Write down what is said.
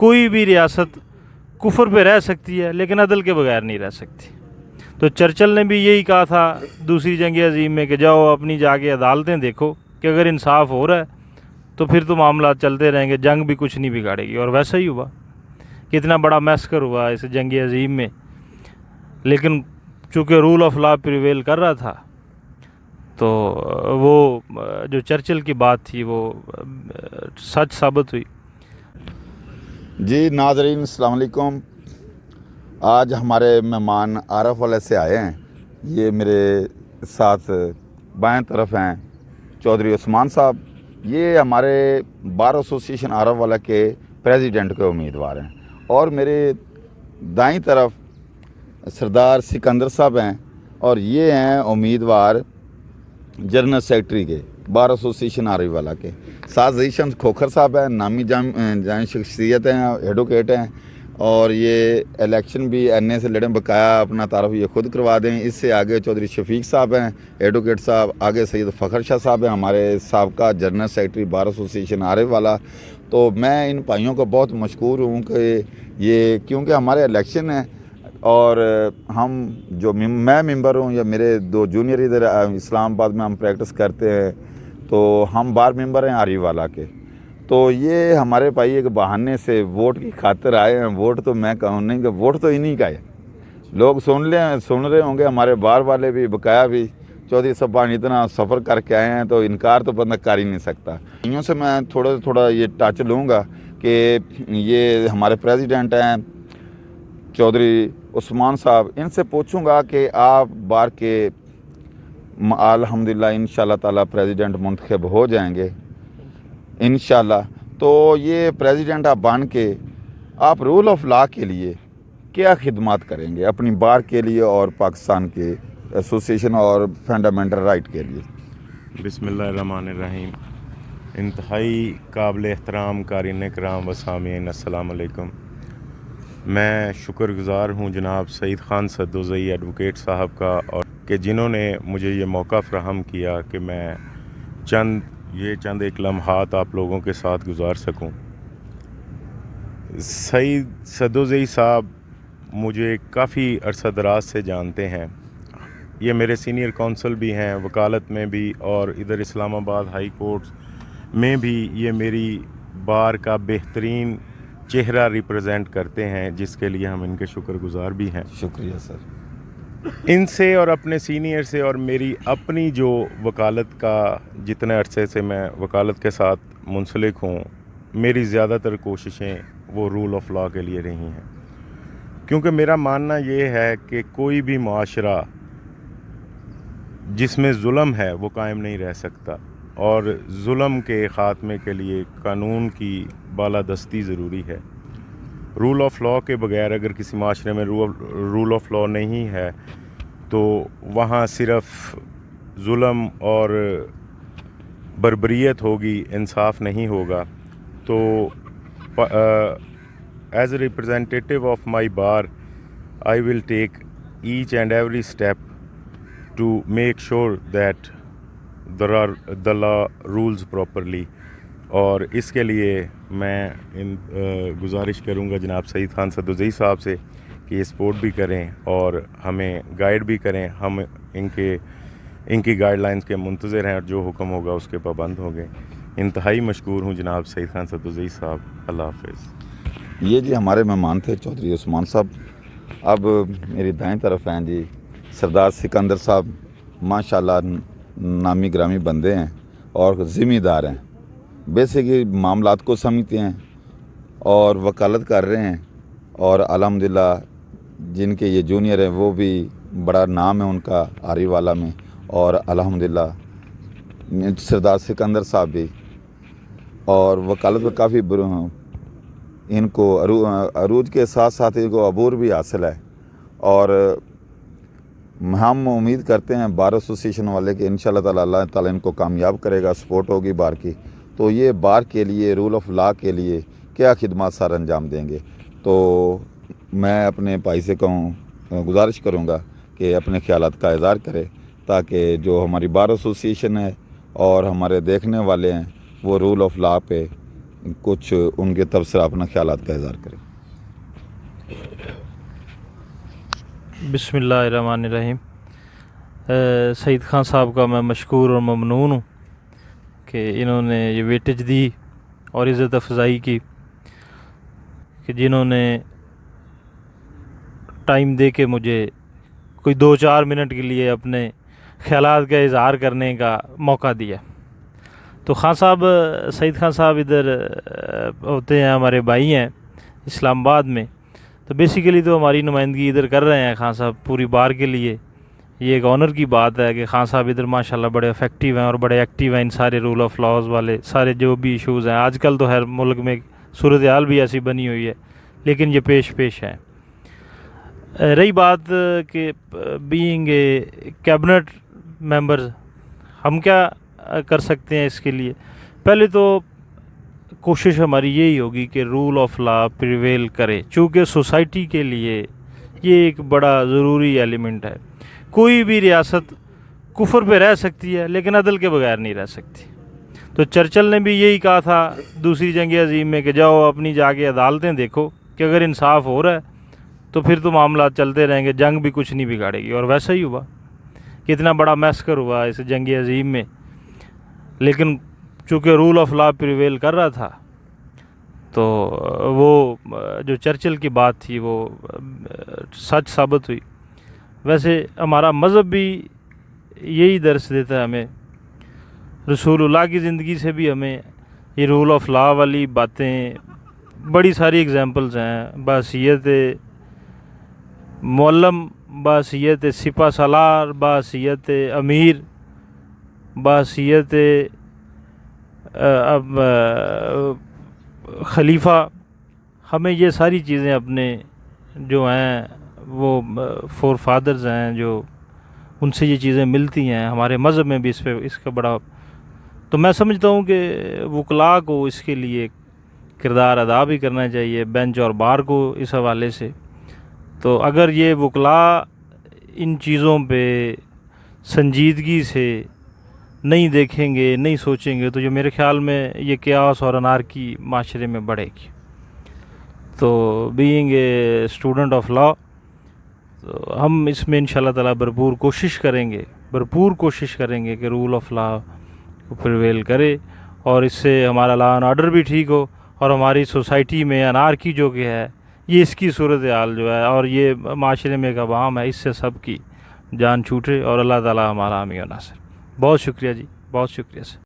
कोई भी रियासत कुफर पे रह सकती है लेकिन अदल के बगैर नहीं रह सकती। तो चर्चिल ने भी यही कहा था दूसरी जंग अज़ीम में कि जाओ अपनी जाके अदालतें देखो कि अगर इंसाफ हो रहा है तो फिर तो मामला चलते रहेंगे, जंग भी कुछ नहीं बिगाड़ेगी। और वैसा ही हुआ, कितना बड़ा मैस्कर हुआ इस जंग अज़ीम में, लेकिन चूँकि रूल ऑफ लॉ प्रिवेल कर रहा था तो वो जो चर्चिल की बात थी वो सच साबित हुई। जी नाज़रीन, अस्सलाम वालेकुम। आज हमारे मेहमान आरफ वाले से आए हैं। ये मेरे साथ बाएं तरफ हैं चौधरी उस्मान साहब। ये हमारे बार एसोसिएशन आरफ वाला के प्रेसिडेंट के उम्मीदवार हैं। और मेरे दाईं तरफ सरदार सिकंदर साहब हैं और ये हैं उम्मीदवार जनरल सेक्रेटरी के बार एसोसिएशन आरफ वाला के। साथ ज़ीशन खोखर साहब हैं, नामी जान शख्सियत हैं, एडवोकेट हैं और ये इलेक्शन भी एन ए से लड़े, बकाया अपना तारफ़ ये खुद करवा दें। इससे आगे चौधरी शफीक साहब हैं, एडवोकेट साहब। आगे सैयद फ़खर शाह साहब हैं, हमारे साबका जनरल सेक्रेटरी बार एसोसिएशन आरफ वाला। तो मैं इन भाइयों को बहुत मशकूर हूँ कि ये, क्योंकि हमारे इलेक्शन है और हम जो मैं मेंबर हूँ या मेरे दो जूनियर इधर इस्लामाबाद में हम प्रैक्टिस करते हैं, तो हम बार मेंबर हैं आरफ वाला के। तो ये हमारे भाई एक बहाने से वोट की खातिर आए हैं। वोट तो मैं कहूँ नहीं कि वोट तो इन्हीं का है। लोग सुन रहे होंगे, हमारे बार वाले भी, बकाया भी। चौधरी साहब इतना सफ़र करके आए हैं तो इनकार तो बंदा कर ही नहीं सकता। इन्हों से मैं थोड़ा ये टच लूँगा कि ये हमारे प्रेसिडेंट हैं चौधरी उस्मान साहब। इनसे पूछूंगा कि आप बार के अल्हम्दुलिल्लाह इंशाल्लाह ताला प्रेसिडेंट मुंतखब हो जाएंगे इंशाल्लाह। तो ये प्रेसिडेंट आप बन के आप रूल ऑफ लॉ के लिए क्या खिदमत करेंगे अपनी बार के लिए और पाकिस्तान के एसोसिएशन और फंडामेंटल राइट के लिए? बिस्मिल्लाहिर्रहमानिर्रहीम। इंतहाई काबिल एहतराम कारीन कराम व सामीन, अस्सलाम वालेकुम। मैं शुक्रगुज़ार हूँ जनाब सईद ख़ान सद्दोज़ई एडवोकेट साहब का, और कि जिन्होंने मुझे ये मौका फ़राहम किया कि मैं चंद एक लम्हात आप लोगों के साथ गुज़ार सकूं। सईद सद्दोज़ई साहब मुझे काफ़ी अरसा दराज से जानते हैं। ये मेरे सीनियर कौंसल भी हैं, वकालत में भी, और इधर इस्लामाबाद हाई कोर्ट में भी ये मेरी बार का बेहतरीन चेहरा रिप्रेजेंट करते हैं, जिसके लिए हम इनके शुक्रगुज़ार भी हैं। शुक्रिया सर। इनसे और अपने सीनियर से और मेरी अपनी जो वकालत का जितने अरसे से मैं वकालत के साथ मुंसलिक हूँ, मेरी ज़्यादातर कोशिशें वो रूल ऑफ लॉ के लिए रही हैं। क्योंकि मेरा मानना ये है कि कोई भी मुआशरा जिसमें जुल्म है वो कायम नहीं रह सकता, और जुल्म के ख़ात्मे के लिए कानून की बालादस्ती ज़रूरी है। रूल ऑफ लॉ के बगैर अगर किसी माशरे में रूल ऑफ लॉ नहीं है तो वहाँ सिर्फ़ जुल्म और बर्बरियत होगी, इंसाफ नहीं होगा। तो as a representative of my bar I will take each and every step to make sure that the law rules properly. और इसके लिए मैं गुजारिश करूँगा जनाब सईद ख़ान सद्दोज़ई साहब से कि ये सपोर्ट भी करें और हमें गाइड भी करें। हम इनकी गाइडलाइंस के मुंतज़िर हैं और जो हुक्म होगा उसके पाबंद होंगे। इंतहाई मशकूर हूँ जनाब सईद ख़ान सद्दोज़ई साहब। अल्लाह हाफ़िज़। ये जी हमारे मेहमान थे चौधरी उस्मान साहब। अब मेरी दाएं तरफ हैं जी सरदार सिकंदर साहब। माशाल्लाह नामी ग्रामी बंदे हैं और ज़िम्मेदार हैं। बेसिकली मामलात को समझते हैं और वकालत कर रहे हैं, और अल्हम्दुलिल्लाह जिनके ये जूनियर हैं वो भी बड़ा नाम है उनका आरफ वाला में। और अल्हम्दुलिल्लाह सरदार सिकंदर साहब भी, और वकालत में काफ़ी इनको अरूज के साथ साथ इनको अबूर भी हासिल है। और हम उम्मीद करते हैं बार एसोसिएशन वाले कि इंशाल्लाह ताला अल्लाह ताला इनको कामयाब करेगा, सपोर्ट होगी बार की। तो ये बार के लिए रूल ऑफ लॉ के लिए क्या खिदमत सर अंजाम देंगे। तो मैं अपने भाई से गुजारिश करूँगा कि अपने ख्यालात का इज़हार करे, ताकि जो हमारी बार एसोसिएशन है और हमारे देखने वाले हैं वो रूल ऑफ लॉ पे कुछ उनके तरफ से अपना ख्यालात का इज़हार करें। बिस्मिल्लाहिर्रहमानिर्रहीम। सईद खान साहब का मैं मशकूर और ममनून हूँ कि इन्होंने ये वेटेज दी और इज़्ज़त अफज़ाई की, कि जिन्होंने टाइम दे के मुझे कोई 2-4 मिनट के लिए अपने ख़यालात का इज़हार करने का मौका दिया। तो खान साहब, सईद खान साहब इधर होते हैं, हमारे भाई हैं इस्लामाबाद में। तो बेसिकली तो हमारी नुमाइंदगी इधर कर रहे हैं खान साहब पूरी बार के लिए। ये एक ऑनर की बात है कि खान साहब इधर माशाल्लाह बड़े इफ़ेक्टिव हैं और बड़े एक्टिव हैं इन सारे रूल ऑफ लॉज वाले सारे जो भी इश्यूज़ हैं। आजकल तो हर मुल्क में सूरत हाल भी ऐसी बनी हुई है, लेकिन ये पेश है। रही बात कि बीइंग ए कैबिनेट मेंबर्स हम क्या कर सकते हैं इसके लिए, पहले तो कोशिश हमारी यही होगी कि रूल ऑफ लॉ प्रिवेल करे, चूँकि सोसाइटी के लिए ये एक बड़ा ज़रूरी एलिमेंट है। कोई भी रियासत कुफर पे रह सकती है लेकिन अदल के बगैर नहीं रह सकती। तो चर्चिल ने भी यही कहा था दूसरी जंग अज़ीम में कि जाओ अपनी जाके अदालतें देखो कि अगर इंसाफ हो रहा है तो फिर तो मामला चलते रहेंगे, जंग भी कुछ नहीं बिगाड़ेगी। और वैसा ही हुआ, कितना बड़ा मैस्कर हुआ इस जंग अज़ीम में, लेकिन चूँकि रूल ऑफ लॉ प्रिवेल कर रहा था तो वो जो चर्चिल की बात थी वो सच साबित हुई। वैसे हमारा मज़हब भी यही दर्स देता है हमें, रसूलुल्लाह की ज़िंदगी से भी हमें ये रूल ऑफ लॉ वाली बातें बड़ी सारी एग्जांपल्स हैं। बासियत मौलम, बासियत सिपा सालार, बासियत अमीर, बासियत खलीफा, हमें ये सारी चीज़ें अपने जो हैं वो फोर फादर्स हैं जो उनसे ये चीज़ें मिलती हैं। हमारे मज़हब में भी इसका बड़ा, तो मैं समझता हूँ कि वकला को इसके लिए किरदार अदा भी करना चाहिए, बेंच और बार को इस हवाले से। तो अगर ये वकला इन चीज़ों पे संजीदगी से नहीं देखेंगे, नहीं सोचेंगे, तो जो मेरे ख़्याल में ये क्यास और अनारकी माशरे में बढ़ेगी। तो being a student of law, तो हम इसमें इंशाल्लाह ताला भरपूर कोशिश करेंगे कि रूल ऑफ लॉ को प्रिवेल करे और इससे हमारा लॉ एंड ऑर्डर भी ठीक हो और हमारी सोसाइटी में अनारकी जो कि है ये इसकी सूरत हाल जो है और ये माशरे में एक अवाम है, इससे सब की जान छूटे और अल्लाह ताला हमारा हामी और नासिर। बहुत शुक्रिया जी, बहुत शुक्रिया सर।